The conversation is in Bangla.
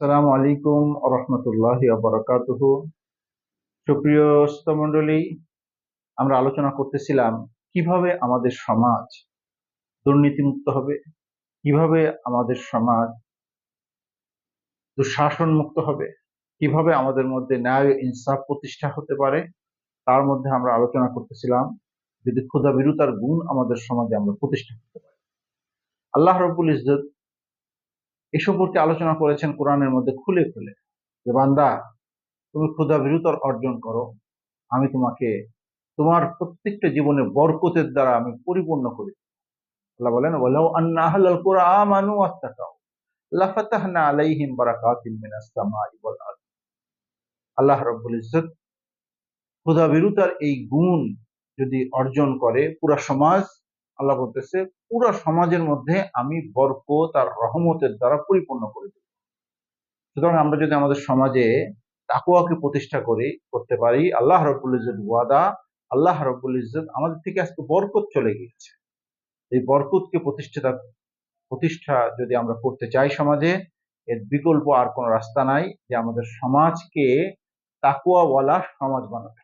আসসালামু আলাইকুম রহমতুল্লাহি বারাকাতুহু। সুপ্রিয় শ্রোতামণ্ডলী, আমরা আলোচনা করতেছিলাম কিভাবে আমাদের সমাজ দুর্নীতিমুক্ত হবে, কিভাবে আমাদের সমাজ দুঃশাসন মুক্ত হবে, কিভাবে আমাদের মধ্যে ন্যায় ও ইনসাফ প্রতিষ্ঠা হতে পারে। তার মধ্যে আমরা আলোচনা করতেছিলাম যদি ক্ষুধাভীরুতার গুণ আমাদের সমাজে আমরা প্রতিষ্ঠা করতে পারি। আল্লাহ রাব্বুল ইজ্জত এ সম্পর্কে আলোচনা করেছেন কোরআনের মধ্যে খুলে খুলে, যে বান্দা, তুমি ক্ষুধাভীরুতার অর্জন করো, আমি তোমাকে তোমার প্রত্যেকটা জীবনে বরকতের দ্বারা আমি পরিপূর্ণ করি। আল্লাহ বলেন, ওয়ালাউ আন্না আহলাল কুরআ আমানু ওয়াত্তাকাউ লাফাতাহনা আলাইহিম বারাকাতিম মিনাস সামাই ওয়াল আরদ। আল্লাহ রাব্বুল ইজ্জত ক্ষুধাভীরুতার এই গুণ যদি অর্জন করে পুরা সমাজ, আল্লাহ বলতেছে পুরা সমাজের মধ্যে আমি বরকত আর রহমতের দ্বারা পরিপূর্ণ করে দেব। সুতরাং আমরা যদি আমাদের সমাজে তাকওয়াকে প্রতিষ্ঠা করতে পারি, আল্লাহ রাব্বুল ইজ্জত ওয়াদা, আল্লাহ রাব্বুল ইজ্জত আমাদের থেকে আজকে বরকত চলে গিয়েছে। এই বরকতকে প্রতিষ্ঠা যদি আমরা করতে চাই সমাজে, এর বিকল্প আর কোনো রাস্তা নাই যে আমাদের সমাজকে তাকওয়াওয়ালা সমাজ বানাতে।